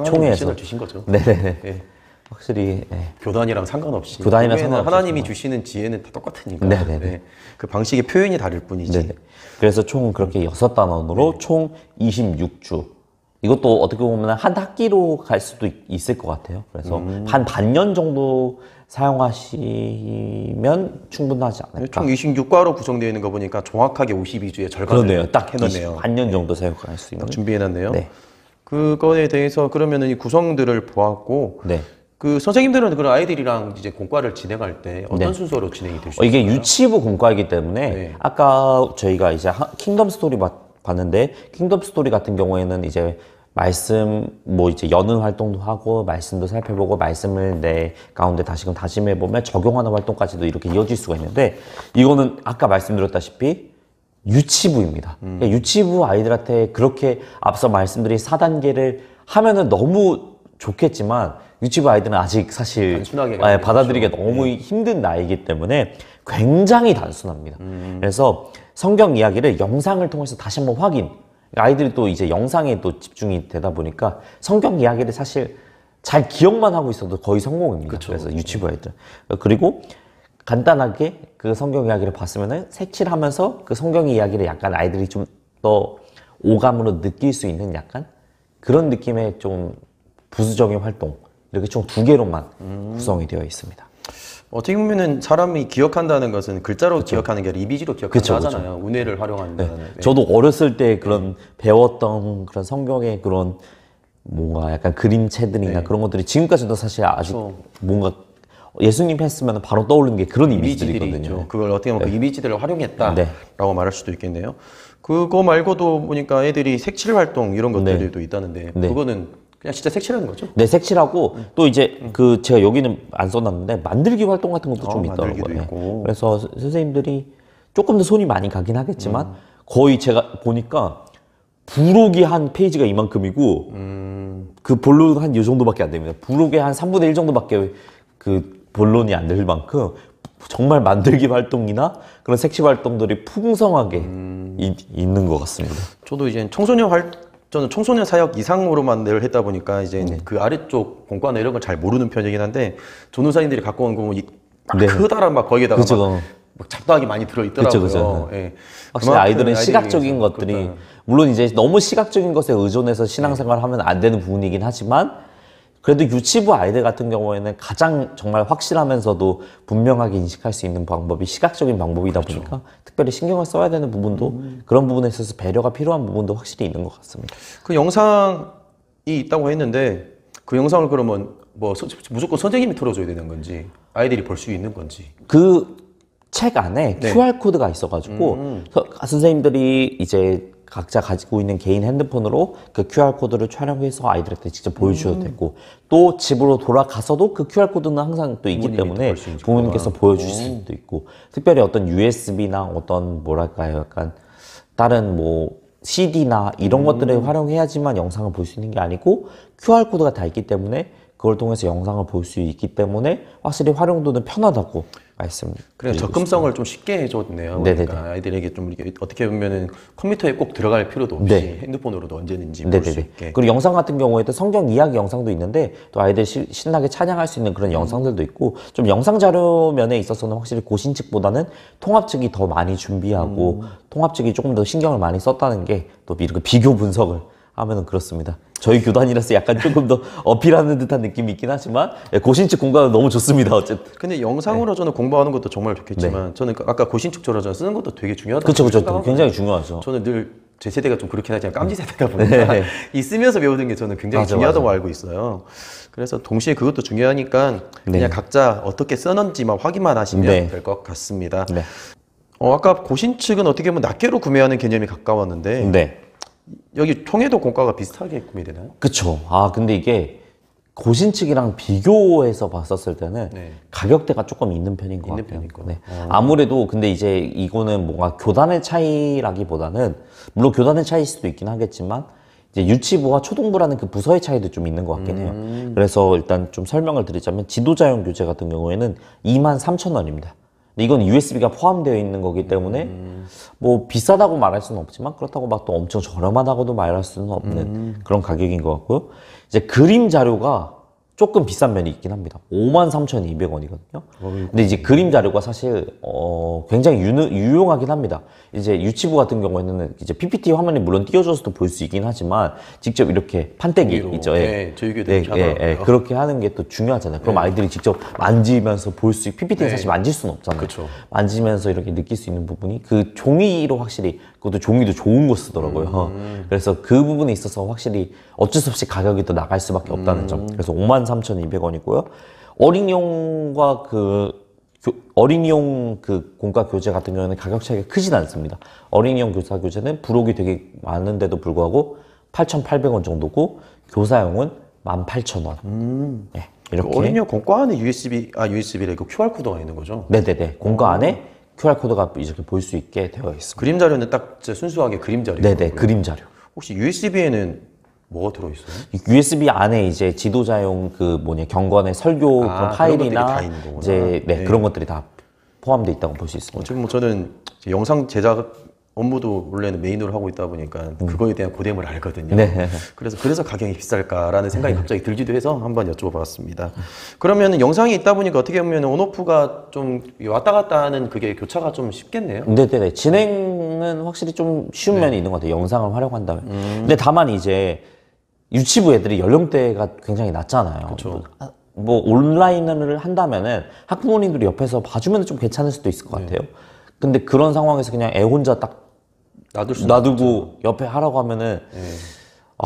총회에서 주신 거죠. 네네. 예. 확실히 교단이랑 상관없이 교단이랑 상관없이 하나님이 주시는 지혜는 다 똑같으니까. 네네네. 네. 그 방식의 표현이 다를 뿐이지. 네네. 그래서 총 그렇게 6단원으로 총 26주. 이것도 어떻게 보면 한 학기로 갈 수도 있을 것 같아요. 그래서 한 반년 정도 사용하시면 충분하지 않을까. 총 26과로 구성되어 있는 거 보니까 정확하게 52주의 절반을 그러네요. 딱 해놓네요. 반년 정도 사용할 수 있는. 딱 준비해놨네요. 네. 그거에 대해서 그러면은 이 구성들을 보았고, 네. 그 선생님들은 그런 아이들이랑 이제 공과를 진행할 때 어떤 네. 순서로 진행이 될 수 있을까요? 이게 유치부 공과이기 때문에 네. 아까 저희가 이제 킹덤 스토리 봤는데, 킹덤 스토리 같은 경우에는 이제 말씀 뭐 이제 여는 활동도 하고 말씀도 살펴보고 말씀을 내 가운데 다시금 다짐해 보면 적용하는 활동까지도 이렇게 이어질 수가 있는데, 이거는 아까 말씀드렸다시피 유치부입니다. 그러니까 유치부 아이들한테 그렇게 앞서 말씀드린 4단계를 하면은 너무 좋겠지만, 유치부 아이들은 아직 사실 단순하게 받아들이기가 너무 힘든 나이이기 때문에 굉장히 단순합니다. 그래서 성경 이야기를 영상을 통해서 다시 한번 확인, 아이들이 또 이제 영상에 또 집중이 되다 보니까 성경 이야기를 사실 잘 기억만 하고 있어도 거의 성공입니다. 그쵸, 그래서 그쵸. 유치부 아이들. 그리고 간단하게 그 성경 이야기를 봤으면은 색칠하면서 그 성경 이야기를 약간 아이들이 좀 더 오감으로 느낄 수 있는 약간 그런 느낌의 좀 부수적인 활동, 이렇게 총 2개로만 구성이 되어 있습니다. 어떻게 보면은 사람이 기억한다는 것은 글자로 기억하는 게 아니라 이미지로 기억한다 그쵸. 하잖아요. 운해를 활용한다는. 네. 저도 어렸을 때 그런 배웠던 그런 성경의 그런 뭔가 약간 그림체들이나 그런 것들이 지금까지도 사실 아직 뭔가 예수님 했으면 바로 떠오르는 게 그런 이미지들이 이미지들이거든요. 있죠. 그걸 어떻게 보면 그 이미지들을 활용했다라고 네. 말할 수도 있겠네요. 그거 말고도 보니까 애들이 색칠 활동 이런 것들도 있다는데 그거는 그냥 진짜 색칠하는 거죠? 네, 색칠하고 또 이제 그 제가 여기는 안 써놨는데 만들기 활동 같은 것도 좀 만들기도 있더라고요. 있고. 그래서 선생님들이 조금 더 손이 많이 가긴 하겠지만 거의 제가 보니까 부록이 한 페이지가 이만큼이고 그 본론 한 이 정도밖에 안 됩니다. 부록의 한 3분의 1 정도밖에 그 본론이 안 될 만큼 정말 만들기 활동이나 그런 색시 활동들이 풍성하게 있는 것 같습니다. 저도 이제 저는 청소년 사역 이상으로만 늘 했다 보니까 이제 그 아래쪽 공과나 이런 걸 잘 모르는 편이긴 한데 전도사님들이 갖고 온 거 보면 막 크다란 막 거기에다가 막 잡다하기 많이 들어있더라고요. 그쵸. 예. 확실히 아이들은 시각적인 것들이 그렇다. 물론 이제 너무 시각적인 것에 의존해서 신앙생활을 하면 안 되는 부분이긴 하지만 그래도 유치부 아이들 같은 경우에는 가장 정말 확실하면서도 분명하게 인식할 수 있는 방법이 시각적인 방법이다 보니까 특별히 신경을 써야 되는 부분도 그런 부분에 있어서 배려가 필요한 부분도 확실히 있는 것 같습니다. 그 영상이 있다고 했는데 그 영상을 그러면 뭐 무조건 선생님이 틀어줘야 되는 건지 아이들이 볼 수 있는 건지 그 책 안에 QR코드가 있어가지고 선생님들이 이제 각자 가지고 있는 개인 핸드폰으로 그 QR코드를 촬영해서 아이들한테 직접 보여주셔도 되고 또 집으로 돌아가서도 그 QR코드는 항상 또 있기 때문에 부모님께서 보여주실 수도 있고 특별히 어떤 USB나 어떤 뭐랄까요 약간 다른 뭐 CD나 이런 것들을 활용해야지만 영상을 볼 수 있는 게 아니고 QR코드가 다 있기 때문에 그걸 통해서 영상을 볼 수 있기 때문에 확실히 활용도는 편하다고 말씀드리고 그래 접근성을 좀 쉽게 해줬네요. 그러니까 아이들에게 좀 이렇게 어떻게 보면은 컴퓨터에 꼭 들어갈 필요도 없이 핸드폰으로도 언제든지 볼 수 있게. 그리고 영상 같은 경우에도 성경 이야기 영상도 있는데 또 아이들 신나게 찬양할 수 있는 그런 영상들도 있고 좀 영상 자료 면에 있어서는 확실히 고신 측보다는 통합 측이 더 많이 준비하고 통합 측이 조금 더 신경을 많이 썼다는 게 또 이렇게 비교 분석을 하면은 그렇습니다. 저희 교단이라서 약간 조금 더 어필하는 듯한 느낌이 있긴 하지만 고신측 공부는 너무 좋습니다. 어쨌든. 근데 영상으로 저는 공부하는 것도 정말 좋겠지만 저는 아까 고신측 저는 쓰는 것도 되게 중요하다고 그렇죠. 굉장히 중요하죠. 저는 늘 제 세대가 좀 그렇긴 하지만 깜지 세대다 보니까 있으면서 배우는 게 저는 굉장히 중요하다고 알고 있어요. 그래서 동시에 그것도 중요하니까 그냥 각자 어떻게 쓰는지만 확인만 하시면 될 것 같습니다. 아까 고신측은 어떻게 보면 낱개로 구매하는 개념이 가까웠는데 여기 통해도 공과가 비슷하게 구매되나요? 그쵸. 근데 이게 고신 측이랑 비교해서 봤었을 때는 가격대가 조금 있는 편인 것 같아요. 아무래도 근데 이제 이거는 뭔가 교단의 차이라기보다는 물론 교단의 차이일 수도 있긴 하겠지만 이제 유치부와 초등부라는 그 부서의 차이도 좀 있는 것 같긴 해요. 그래서 일단 좀 설명을 드리자면 지도자용 교재 같은 경우에는 23,000원입니다. 이건 USB가 포함되어 있는 거기 때문에 뭐 비싸다고 말할 수는 없지만 그렇다고 막 또 엄청 저렴하다고도 말할 수는 없는 그런 가격인 것 같고요. 이제 그림 자료가 조금 비싼 면이 있긴 합니다. 53,200원이거든요. 근데 이제 그림 자료가 사실 굉장히 유용하긴 합니다. 이제 유치부 같은 경우에는 이제 PPT 화면이 물론 띄워줘서도 볼 수 있긴 하지만 직접 이렇게 판때기 있죠. 그렇게 하는 게 또 중요하잖아요. 그럼 아이들이 직접 만지면서 볼 수, PPT는 사실 만질 수는 없잖아요. 만지면서 이렇게 느낄 수 있는 부분이 그 종이로 확실히 그것도 종이도 좋은 거 쓰더라고요. 그래서 그 부분에 있어서 확실히 어쩔 수 없이 가격이 더 나갈 수밖에 없다는 점. 그래서 53,200원이고요. 어린이용과 어린이용 그 공과 교재 같은 경우는 가격 차이가 크진 않습니다. 어린이용 교사 교재는 부록이 되게 많은데도 불구하고 8,800원 정도고 교사용은 18,000원. 이렇게. 어린이용 공과 안에 USB래 그 QR코드가 있는 거죠? 네네네. 공과 안에 QR코드가 이렇게 볼 수 있게 되어 있습니다. 그림 자료는 딱 순수하게 그림 자료. 네네, 그림 자료. 혹시 USB에는 뭐가 들어있어요? USB 안에 이제 지도자용 경건의 설교 그런 파일이나 이제 그런 것들이 다 포함되어 있다고 볼 수 있습니다. 지금 저는 영상 제작 업무도 원래는 메인으로 하고 있다 보니까 그거에 대한 고됨을 알거든요. 그래서 가격이 비쌀까라는 생각이 갑자기 들기도 해서 한번 여쭤봤습니다. 그러면 영상이 있다 보니까 어떻게 보면 온오프가 좀 왔다 갔다 하는 그게 교차가 좀 쉽겠네요. 네네네. 진행은 확실히 좀 쉬운 면이 있는 것 같아요. 영상을 활용한다면. 근데 다만 이제 유치부 애들이 연령대가 굉장히 낮잖아요. 뭐 온라인을 한다면은 학부모님들이 옆에서 봐주면 좀 괜찮을 수도 있을 것 같아요. 근데 그런 상황에서 그냥 애 혼자 딱 놔두고 옆에 하라고 하면은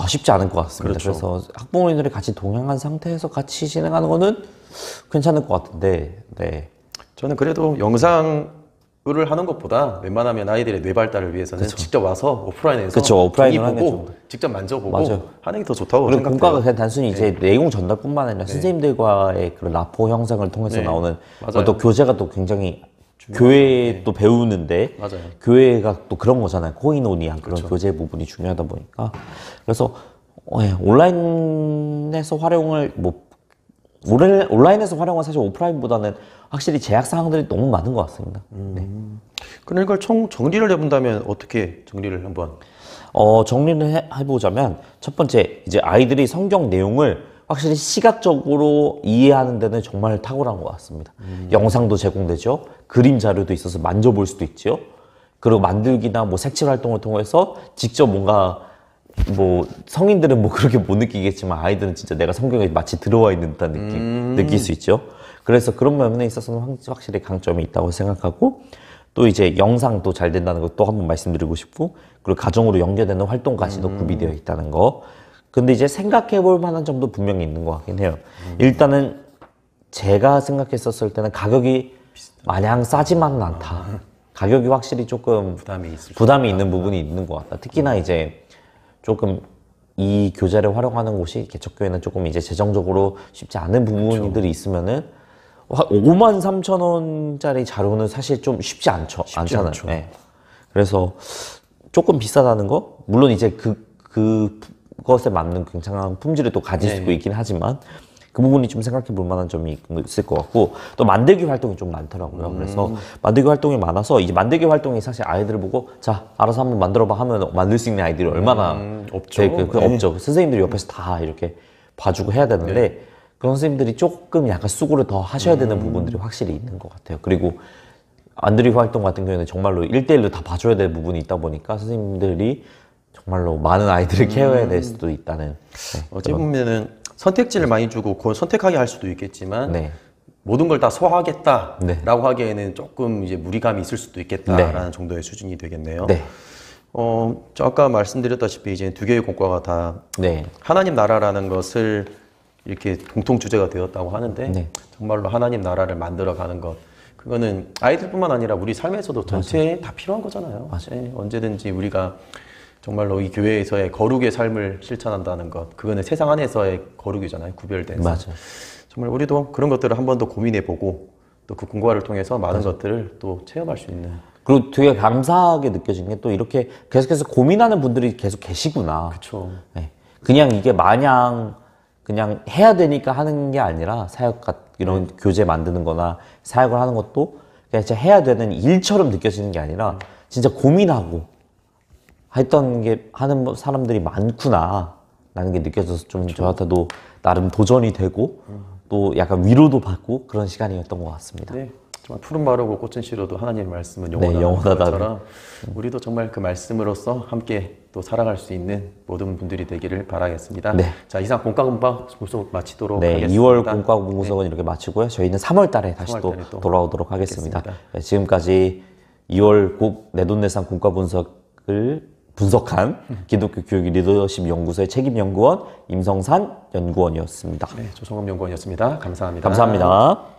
쉽지 않을 것 같습니다. 그래서 학부모님들이 같이 동행한 상태에서 같이 진행하는 거는 괜찮을 것 같은데, 저는 그래도 영상을 하는 것보다 웬만하면 아이들의 뇌 발달을 위해서는 직접 와서 오프라인에서 오프라인을 보고 직접 만져보고 하는 게 더 좋다고 생각해요. 공과가 그냥 단순히 이제 내용 전달뿐만 아니라 선생님들과의 그런 라포 형성을 통해서 나오는 또 교재가 또 굉장히 교회 또 배우는데 교회가 또 그런 거잖아요. 코이노니아 그런 교재 부분이 중요하다 보니까 그래서 온라인에서 활용을 온라인에서 활용은 사실 오프라인보다는 확실히 제약 사항들이 너무 많은 것 같습니다. 네. 그럼 이걸 총 정리를 해본다면 어떻게 정리를 한번? 정리를 해보자면 첫 번째 이제 아이들이 성경 내용을 확실히 시각적으로 이해하는 데는 정말 탁월한 것 같습니다. 영상도 제공되죠. 그림 자료도 있어서 만져볼 수도 있죠. 그리고 만들기나 뭐 색칠 활동을 통해서 직접 뭔가 뭐 성인들은 뭐 그렇게 못 느끼겠지만 아이들은 진짜 내가 성경에 마치 들어와 있는 듯한 느낌 느낄 수 있죠. 그래서 그런 면에 있어서는 확실히 강점이 있다고 생각하고 또 이제 영상도 잘 된다는 거 또 한 번 말씀드리고 싶고 그리고 가정으로 연계되는 활동까지도 구비되어 있다는 거. 근데 이제 생각해 볼 만한 점도 분명히 있는 것 같긴 해요. 일단은 제가 생각했었을 때는 가격이 마냥 싸지만은 않다. 가격이 확실히 조금 부담이 있는 부분이 있는 것 같다. 특히나 이제 조금 이 교재를 활용하는 곳이 개척교회는 조금 이제 재정적으로 쉽지 않은 부분들이 있으면은 53,000원짜리 자료는 사실 좀 쉽지 않잖아요. 네. 그래서 조금 비싸다는 거, 물론 이제 그것에 맞는 굉장한 품질을 또 가지고 있긴 하지만 그 부분이 좀 생각해 볼 만한 점이 있을 것 같고 또 만들기 활동이 좀 많더라고요. 그래서 만들기 활동이 많아서 이제 만들기 활동이 사실 아이들을 보고 자 알아서 한번 만들어봐 하면 만들 수 있는 아이들이 얼마나 없죠. 없죠. 선생님들이 옆에서 다 이렇게 봐주고 해야 되는데 그런 선생님들이 조금 약간 수고를 더 하셔야 되는 부분들이 확실히 있는 것 같아요. 그리고 만들기 활동 같은 경우에는 정말로 1대1로 다 봐줘야 될 부분이 있다 보니까 선생님들이 정말로 많은 아이들을 케어해야 될 수도 있다는. 어찌 보면은 선택지를 많이 주고 그걸 선택하게 할 수도 있겠지만 모든 걸 다 소화하겠다라고 하기에는 조금 이제 무리감이 있을 수도 있겠다라는 정도의 수준이 되겠네요. 저 아까 말씀드렸다시피 이제 두 개의 공과가 다 하나님 나라라는 것을 이렇게 공통 주제가 되었다고 하는데 정말로 하나님 나라를 만들어가는 것 그거는 아이들뿐만 아니라 우리 삶에서도 전체에 다 필요한 거잖아요. 언제든지 우리가 정말로 이 교회에서의 거룩의 삶을 실천한다는 것 그거는 세상 안에서의 거룩이잖아요. 구별돼서 정말 우리도 그런 것들을 한 번 더 고민해보고 또 그 공과를 통해서 많은 것들을 또 체험할 수 있는 그리고 되게 감사하게 느껴진 게 또 이렇게 계속해서 고민하는 분들이 계속 계시구나. 그렇죠. 그냥 이게 마냥 그냥 해야 되니까 하는 게 아니라 사역 이런 교재 만드는 거나 사역을 하는 것도 그냥 진짜 해야 되는 일처럼 느껴지는 게 아니라 진짜 고민하고 했던 게 하는 사람들이 많구나 라는 게 느껴져서 좀 저한테도 나름 도전이 되고 또 약간 위로도 받고 그런 시간이었던 것 같습니다. 정말 푸른 마르고 꽃은 시려도 하나님의 말씀은 영원하다는 것처럼 우리도 정말 그 말씀으로서 함께 또 살아갈 수 있는 모든 분들이 되기를 바라겠습니다. 자, 이상 공과금방 분석 마치도록 하겠습니다. 2월 공과 분석은 이렇게 마치고요. 저희는 3월 달에 다시 또 돌아오도록 하겠습니다. 지금까지 2월 내돈내산 공과 분석을 분석한 기독교 교육 리더십 연구소의 책임연구원 임성산 연구원이었습니다. 조성업 연구원이었습니다. 감사합니다. 감사합니다.